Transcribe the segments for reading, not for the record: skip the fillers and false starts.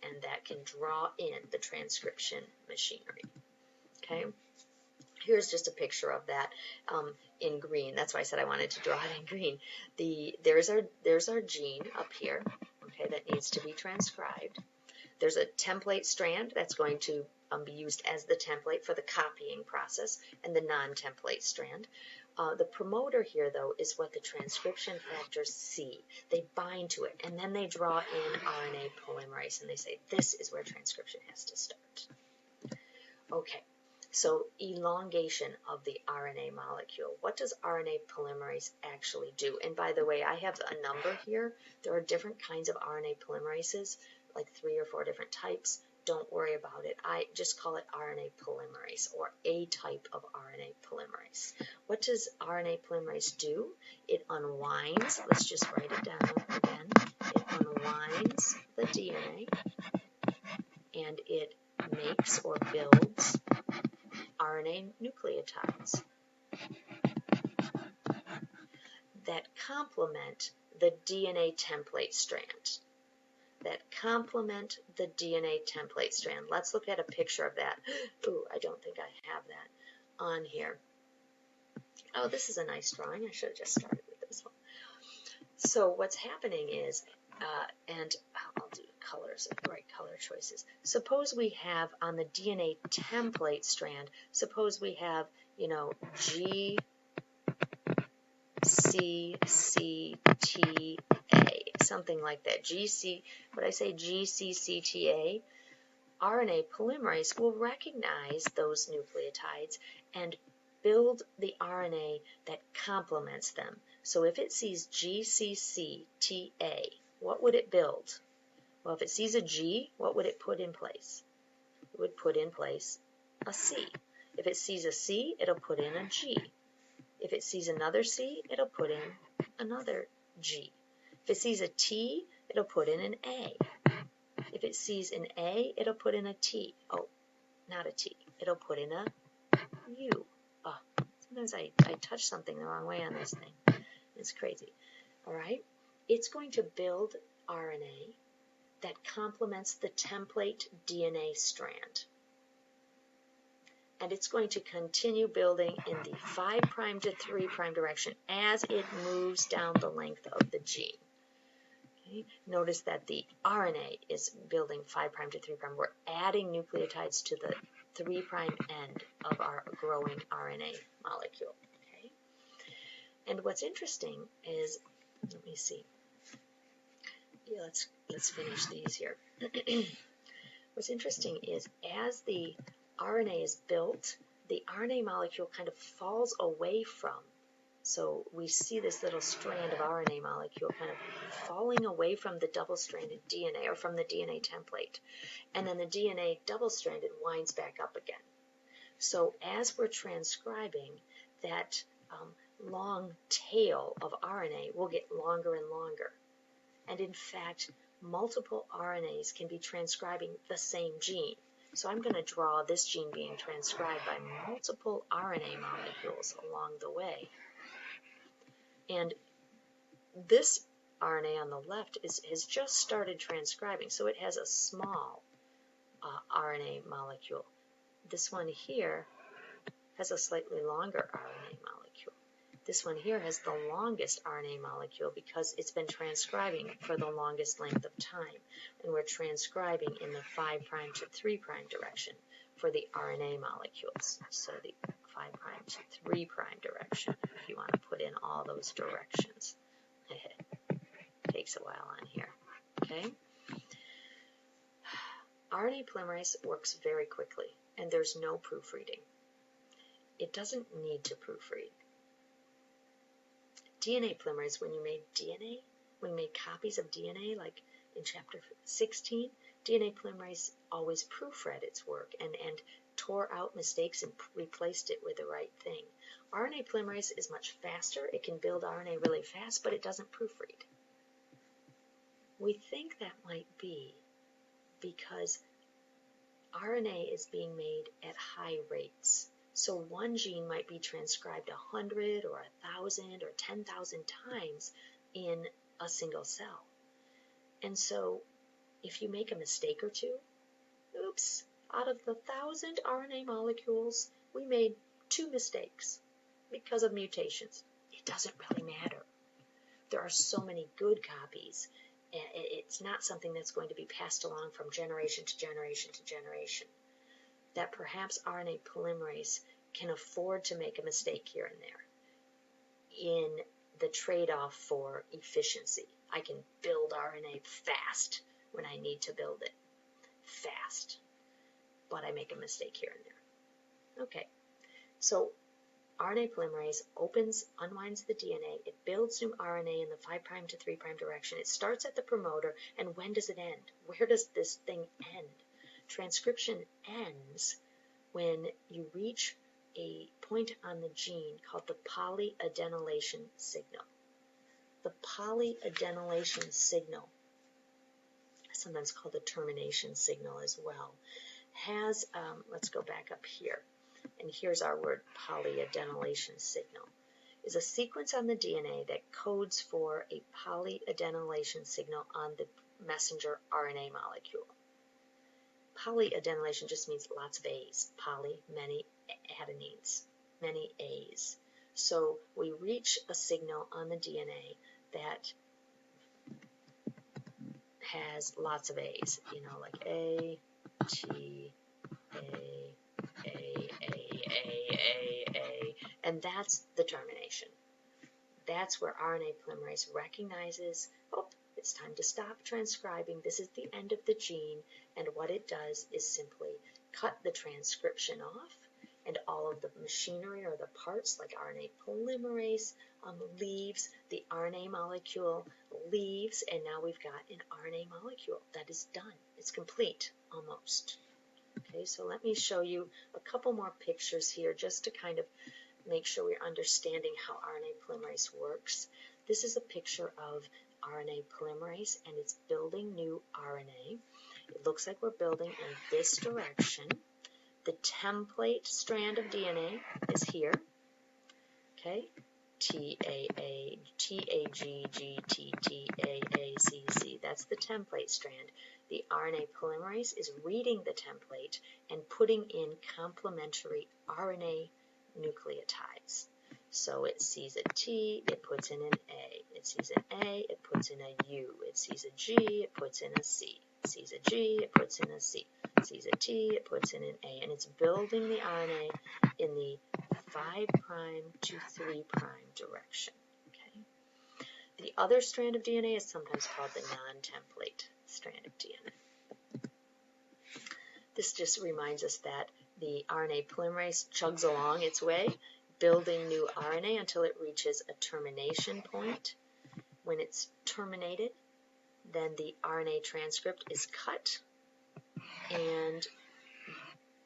and that can draw in the transcription machinery. Okay, here's just a picture of that in green. That's why I said I wanted to draw it in green. There's our gene up here, okay, that needs to be transcribed. There's a template strand that's going to be used as the template for the copying process, and the non-template strand. The promoter here, though, is what the transcription factors see. They bind to it, and then they draw in RNA polymerase, and they say, this is where transcription has to start. Okay, so elongation of the RNA molecule. What does RNA polymerase actually do? And by the way, I have a number here. There are different kinds of RNA polymerases, like 3 or 4 different types. Don't worry about it. I just call it RNA polymerase, or a type of RNA polymerase. What does RNA polymerase do? It unwinds, let's just write it down again. It unwinds the DNA, and it makes or builds RNA nucleotides that complement the DNA template strand. Let's look at a picture of that. Ooh, I don't think I have that on here. Oh, this is a nice drawing. I should have just started with this one. So what's happening is, and I'll do colors, bright color choices. Suppose we have on the DNA template strand, suppose we have, you know, G, C, C, T, A, something like that. GCCTA, RNA polymerase will recognize those nucleotides and build the RNA that complements them. So if it sees GCCTA, what would it build? Well, if it sees a G, what would it put in place? It would put in place a C. If it sees a C, it'll put in a G. If it sees another C, it'll put in another G. If it sees a T, it'll put in an A. If it sees an A, it'll put in a T. Oh, not a T. It'll put in a U. Oh, sometimes I touch something the wrong way on this thing. It's crazy. All right? It's going to build RNA that complements the template DNA strand. And it's going to continue building in the 5' to 3' direction as it moves down the length of the gene. Okay? Notice that the RNA is building 5' to 3'. We're adding nucleotides to the 3' end of our growing RNA molecule. Okay? And what's interesting is, let me see. Yeah, let's finish these here. What's interesting is as the RNA is built, the RNA molecule kind of falls away from. So we see this little strand of RNA molecule kind of falling away from the double-stranded DNA, or from the DNA template. And then the DNA double-stranded winds back up again. So as we're transcribing, that long tail of RNA will get longer and longer. And in fact, multiple RNAs can be transcribing the same gene. So I'm going to draw this gene being transcribed by multiple RNA molecules along the way. And this RNA on the left has just started transcribing, so it has a small RNA molecule. This one here has a slightly longer RNA molecule. This one here has the longest RNA molecule because it's been transcribing for the longest length of time. And we're transcribing in the 5' to 3' direction for the RNA molecules. So the 5' to 3' direction, if you want to put in all those directions. Takes a while on here. Okay? RNA polymerase works very quickly, and there's no proofreading. It doesn't need to proofread. DNA polymerase, when you made copies of DNA, like in chapter 16, DNA polymerase always proofread its work and tore out mistakes and replaced it with the right thing. RNA polymerase is much faster. It can build RNA really fast, but it doesn't proofread. We think that might be because RNA is being made at high rates. So one gene might be transcribed 100 or 1,000 or 10,000 times in a single cell. And so if you make a mistake or two, oops, out of the 1,000 RNA molecules, we made 2 mistakes because of mutations. It doesn't really matter. There are so many good copies, and it's not something that's going to be passed along from generation to generation to generation, that perhaps RNA polymerase can afford to make a mistake here and there in the trade-off for efficiency. I can build RNA fast when I need to build it fast, but I make a mistake here and there. Okay, so RNA polymerase unwinds the DNA, it builds new RNA in the 5' to 3' direction. It starts at the promoter, and when does it end? Where does this thing end? Transcription ends when you reach a point on the gene called the polyadenylation signal. The polyadenylation signal, sometimes called the termination signal as well, has, let's go back up here, and here's our word polyadenylation signal, is a sequence on the DNA that codes for a polyadenylation signal on the messenger RNA molecule. Polyadenylation just means lots of A's. Poly, many adenines, many A's. So we reach a signal on the DNA that has lots of A's, like A, T, A, and that's the termination. That's where RNA polymerase recognizes, oh, it's time to stop transcribing. This is the end of the gene, and what it does is simply cut the transcription off, and all of the machinery or the parts like RNA polymerase leaves, the RNA molecule leaves, and now we've got an RNA molecule that is done. It's complete, almost. Okay, so let me show you a couple more pictures here just to kind of make sure we're understanding how RNA polymerase works. This is a picture of RNA polymerase, and it's building new RNA. It looks like we're building in this direction. The template strand of DNA is here. Okay, TAGGTTAACC. That's the template strand. The RNA polymerase is reading the template and putting in complementary RNA nucleotides. So it sees a T, it puts in an A. It sees an A, it puts in a U. It sees a G, it puts in a C. It sees a G, it puts in a C. It sees a T, it puts in an A. And it's building the RNA in the 5' to 3' direction. Okay. The other strand of DNA is sometimes called the non-template strand of DNA. This just reminds us that the RNA polymerase chugs along its way, building new RNA until it reaches a termination point. When it's terminated, then the RNA transcript is cut and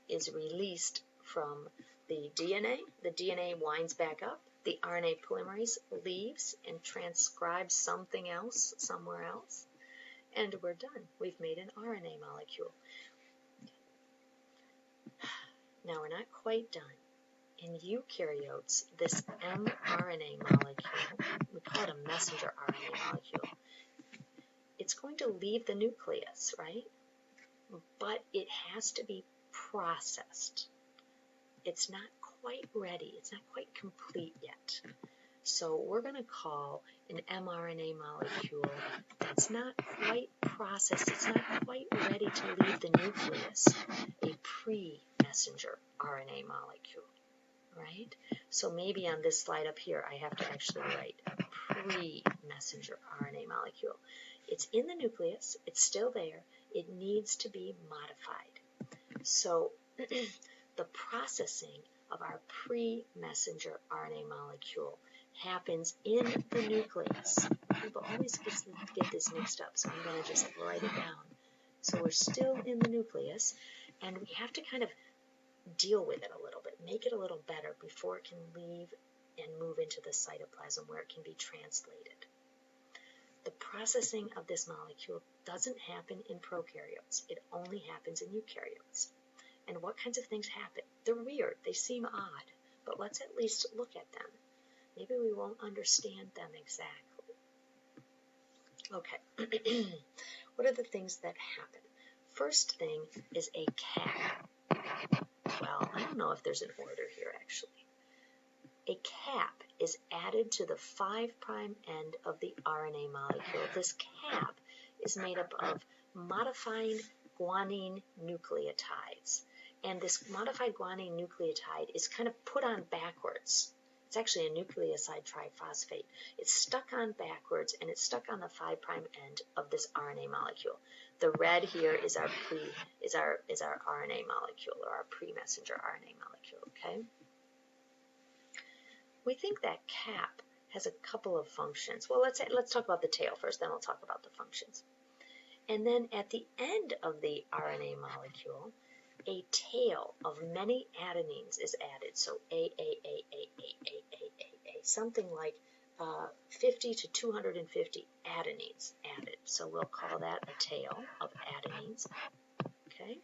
is released from the DNA. The DNA winds back up. The RNA polymerase leaves and transcribes something else somewhere else. And we're done. We've made an RNA molecule. Now we're not quite done. In eukaryotes, this mRNA molecule, we call it a messenger RNA molecule, it's going to leave the nucleus, right? But it has to be processed. It's not quite ready. It's not quite complete yet. So we're going to call an mRNA molecule that's not quite processed, it's not quite ready to leave the nucleus, a pre-messenger RNA molecule, right? So maybe on this slide up here, I have to actually write pre-messenger RNA molecule. It's in the nucleus, it's still there, it needs to be modified. So the processing of our pre-messenger RNA molecule happens in the nucleus. People always get this mixed up, so I'm going to just write it down. So we're still in the nucleus, and we have to kind of deal with it a little bit, make it a little better before it can leave and move into the cytoplasm where it can be translated. The processing of this molecule doesn't happen in prokaryotes. It only happens in eukaryotes. And what kinds of things happen? They're weird. They seem odd. But let's at least look at them. Maybe we won't understand them exactly. Okay, what are the things that happen? First thing is a cap. Well, I don't know if there's an order here actually. A cap is added to the 5' end of the RNA molecule. This cap is made up of modified guanine nucleotides. And this modified guanine nucleotide is kind of put on backwards. It's actually a nucleoside triphosphate. It's stuck on backwards, and it's stuck on the 5' end of this RNA molecule. The red here is our RNA molecule, or our pre-messenger RNA molecule, okay? We think that cap has a couple of functions. Well, let's talk about the tail first, then we'll talk about the functions. And then at the end of the RNA molecule, a tail of many adenines is added. So A, something like 50 to 250 adenines added. So we'll call that a tail of adenines. Okay?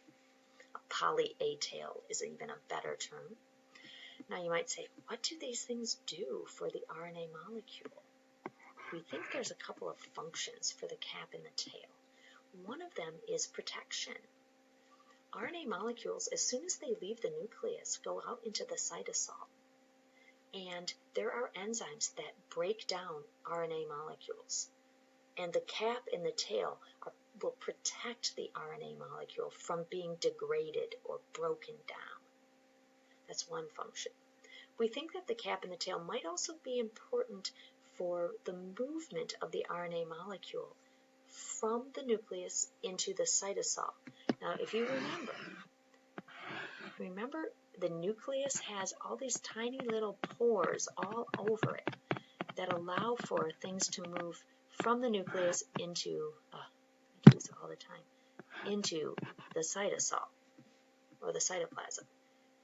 A poly-A tail is even a better term. Now you might say, what do these things do for the RNA molecule? We think there's a couple of functions for the cap and the tail. One of them is protection. RNA molecules, as soon as they leave the nucleus, go out into the cytosol. And there are enzymes that break down RNA molecules. And the cap and the tail will protect the RNA molecule from being degraded or broken down. That's one function. We think that the cap and the tail might also be important for the movement of the RNA molecule from the nucleus into the cytosol. Now, if you remember the nucleus has all these tiny little pores all over it that allow for things to move from the nucleus into, I do this all the time, into the cytosol or the cytoplasm.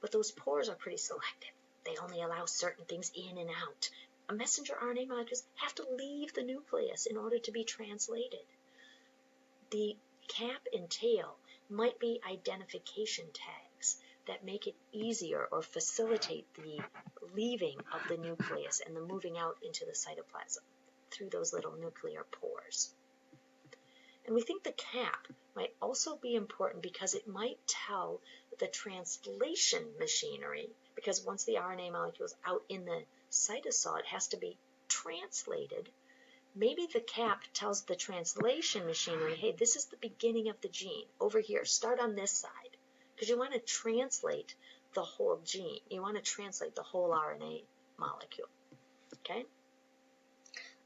But those pores are pretty selective. They only allow certain things in and out. Messenger RNA molecules have to leave the nucleus in order to be translated. The cap and tail might be identification tags that make it easier or facilitate the leaving of the nucleus and the moving out into the cytoplasm through those little nuclear pores. And we think the cap might also be important because it might tell the translation machinery, because once the RNA molecule is out in the cytosol, it has to be translated. Maybe the cap tells the translation machinery, hey, this is the beginning of the gene. Over here, start on this side. Because you want to translate the whole gene. You want to translate the whole RNA molecule. Okay?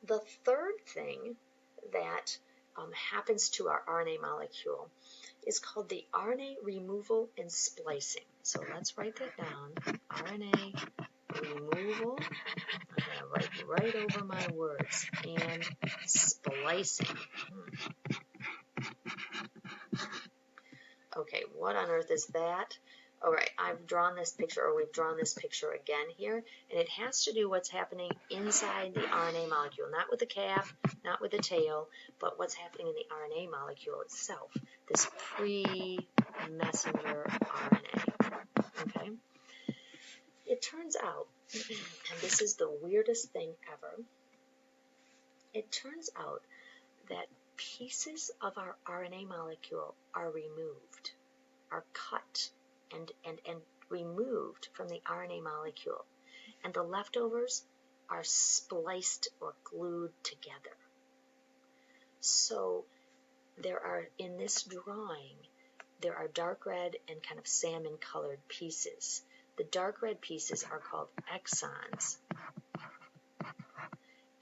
The third thing that happens to our RNA molecule is called the RNA removal and splicing. So let's write that down. RNA removal. I'm going to write right over my words. And splicing. Okay, what on earth is that? All right, I've drawn this picture, or we've drawn this picture again here, and it has to do what's happening inside the RNA molecule, not with the cap, not with the tail, but what's happening in the RNA molecule itself, this pre-messenger RNA, okay? It turns out, and this is the weirdest thing ever, it turns out that pieces of our RNA molecule are removed, are cut, and removed from the RNA molecule, and the leftovers are spliced or glued together. So there are, in this drawing, there are dark red and kind of salmon colored pieces. The dark red pieces are called exons,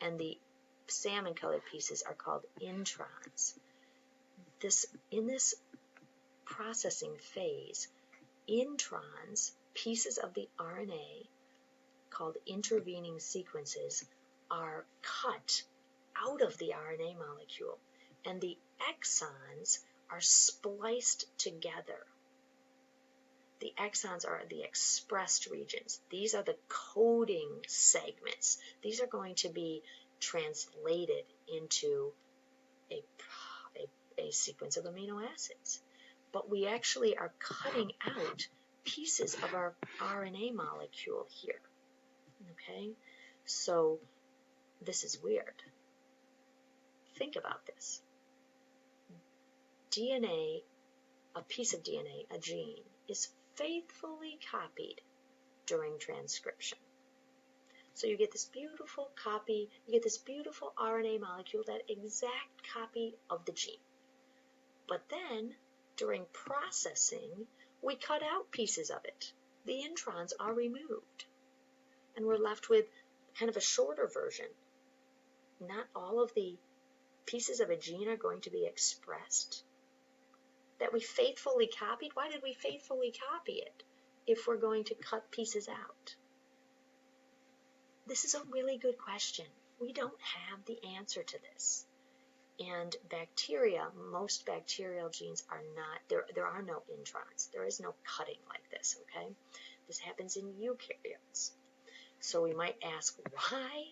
and the salmon colored pieces are called introns. In this processing phase, introns, pieces of the RNA called intervening sequences, are cut out of the RNA molecule, and the exons are spliced together. The exons are the expressed regions. These are the coding segments. These are going to be translated into a sequence of amino acids. But we actually are cutting out pieces of our RNA molecule here. Okay? So this is weird. Think about this. DNA, a piece of DNA, a gene, is faithfully copied during transcription. So you get this beautiful copy, you get this beautiful RNA molecule, that exact copy of the gene. But then, during processing, we cut out pieces of it. The introns are removed. And we're left with kind of a shorter version. Not all of the pieces of a gene are going to be expressed that we faithfully copied. Why did we faithfully copy it if we're going to cut pieces out? This is a really good question. We don't have the answer to this. And bacteria, most bacterial genes are not, there are no introns. There is no cutting like this, okay? This happens in eukaryotes. So we might ask why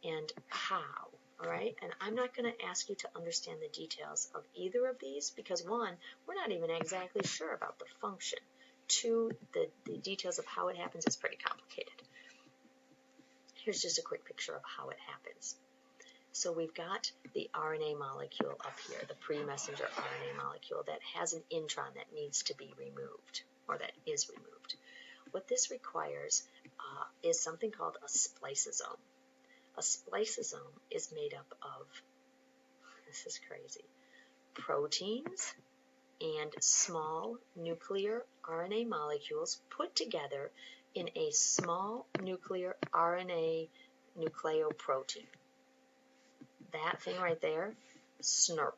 and how, all right? And I'm not going to ask you to understand the details of either of these because, one, we're not even exactly sure about the function. Two, the details of how it happens is pretty complicated. Here's just a quick picture of how it happens. So we've got the RNA molecule up here, the pre-messenger RNA molecule that has an intron that needs to be removed, or that is removed. What this requires is something called a spliceosome. A spliceosome is made up of, this is crazy, proteins and small nuclear RNA molecules put together in a small nuclear RNA nucleoprotein. That thing right there, SNRP.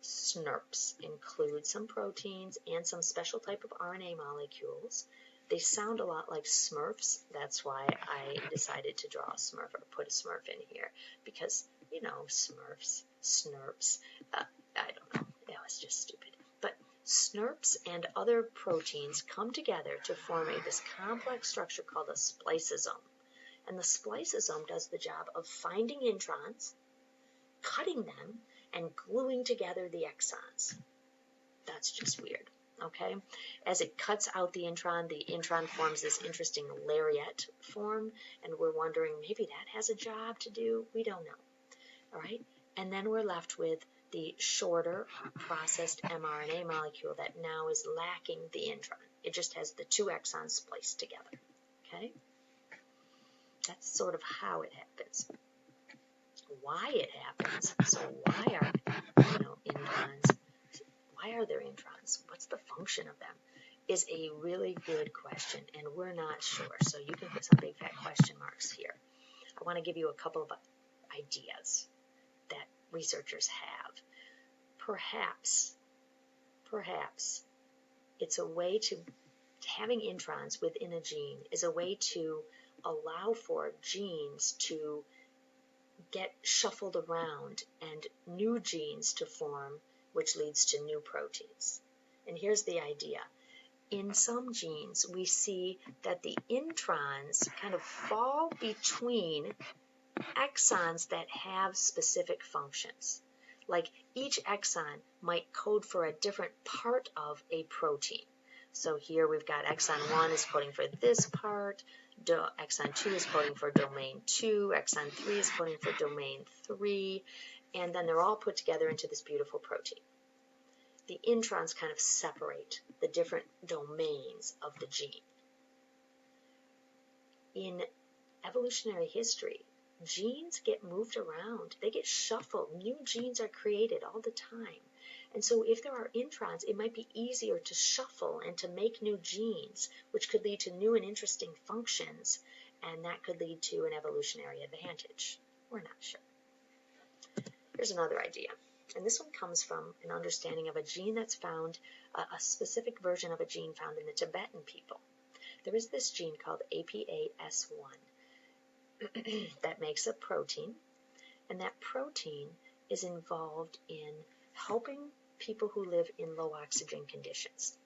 SNRPs include some proteins and some special type of RNA molecules. They sound a lot like Smurfs. That's why I decided to draw a Smurf or put a Smurf in here. Because, you know, Smurfs, SNRPs, I don't know. That was just stupid. But SNRPs and other proteins come together to form this complex structure called a spliceosome. And the spliceosome does the job of finding introns, cutting them, and gluing together the exons. That's just weird, okay? As it cuts out the intron forms this interesting lariat form, and we're wondering maybe that has a job to do. We don't know, all right? And then we're left with the shorter processed mRNA molecule that now is lacking the intron. It just has the two exons spliced together, okay? That's sort of how it happens. Why it happens, so why are, introns, why are there introns? What's the function of them? Is a really good question, and we're not sure. So you can put some big fat question marks here. I want to give you a couple of ideas that researchers have. Perhaps it's a way to, having introns within a gene is a way to allow for genes to get shuffled around and new genes to form, which leads to new proteins. And here's the idea. In some genes, we see that the introns kind of fall between exons that have specific functions. Like each exon might code for a different part of a protein. So here we've got exon 1 is coding for this part, exon 2 is coding for domain 2, exon 3 is coding for domain 3, and then they're all put together into this beautiful protein. The introns kind of separate the different domains of the gene. In evolutionary history, genes get moved around. They get shuffled. New genes are created all the time. And so if there are introns, it might be easier to shuffle and to make new genes, which could lead to new and interesting functions, and that could lead to an evolutionary advantage. We're not sure. Here's another idea. And this one comes from an understanding of a gene that's found, a specific version of a gene found in the Tibetan people. There is this gene called APAS1 that makes a protein, and that protein is involved in helping people who live in low oxygen conditions,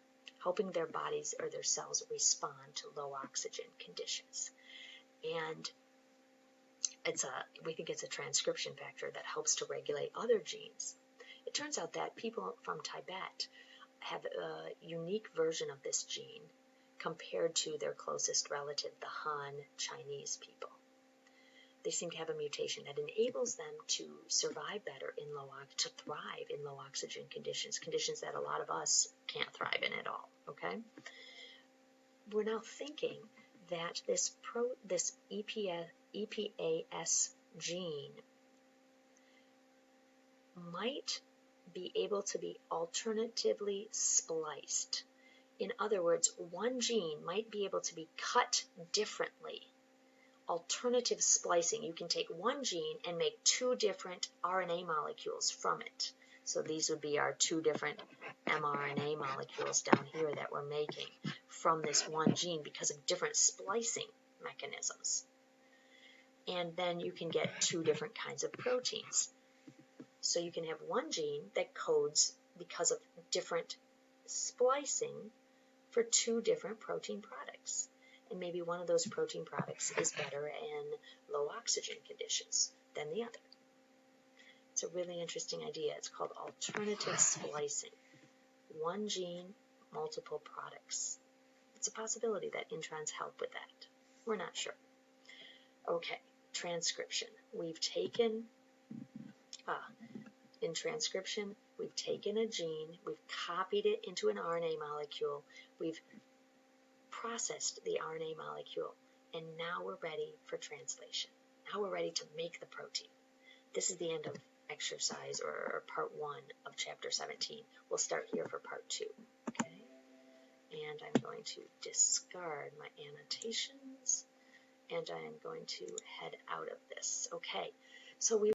helping their bodies or their cells respond to low oxygen conditions. And we think it's a transcription factor that helps to regulate other genes. It turns out that people from Tibet have a unique version of this gene compared to their closest relative, the Han Chinese people. they seem to have a mutation that enables them to survive better in to thrive in low oxygen conditions, conditions that a lot of us can't thrive in at all, okay? We're now thinking that this EPAS gene might be able to be alternatively spliced. In other words, one gene might be able to be cut differently. Alternative splicing, you can take one gene and make two different RNA molecules from it. So these would be our two different mRNA molecules down here that we're making from this one gene because of different splicing mechanisms. And then you can get two different kinds of proteins. So you can have one gene that codes because of different splicing for two different protein products. And maybe one of those protein products is better in low oxygen conditions than the other. It's a really interesting idea. It's called alternative splicing. One gene, multiple products. It's a possibility that introns help with that. We're not sure. Okay, transcription. In transcription, we've taken a gene, we've copied it into an RNA molecule, we've processed the RNA molecule, and now we're ready for translation. Now we're ready to make the protein. This is the end of exercise or part 1 of chapter 17. We'll start here for part 2. Okay? And I'm going to discard my annotations, and I'm going to head out of this. Okay, so we